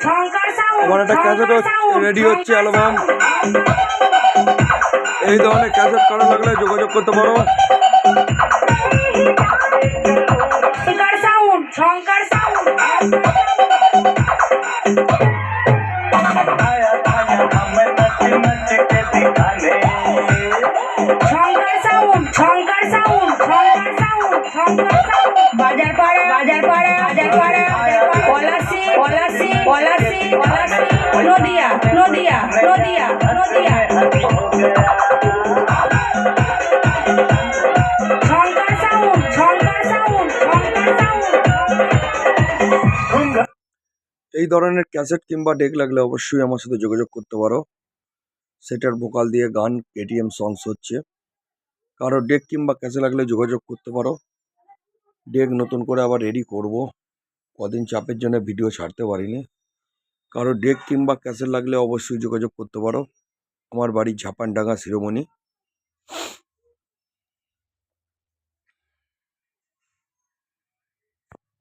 আমার একটা cassette ready হচ্ছে অ্যালবাম। এই ধরনের ক্যাসেট করা লাগলে যোগাযোগ করতে পারো। নদিয়া নদিয়া নদিয়া নদিয়া এই ধরনের ক্যাসেট কিংবা ডেক লাগলে অবশ্যই আমার সাথে যোগাযোগ করতে পারো। সেটার ভোকাল দিয়ে গান কেটিএম সংস হচ্ছে। কারো ডেক কিংবা ক্যাসেট লাগলে যোগাযোগ করতে পারো। ডেক নতুন করে আবার রেডি করব, কদিন চাপের জন্য ভিডিও ছাড়তে পারিনি। কারো ডেক কিংবা ক্যাসেট লাগলে অবশ্যই যোগাযোগ করতে পারো। আমার বাড়ি ঝাপানডাঙ্গা শিরোমণি।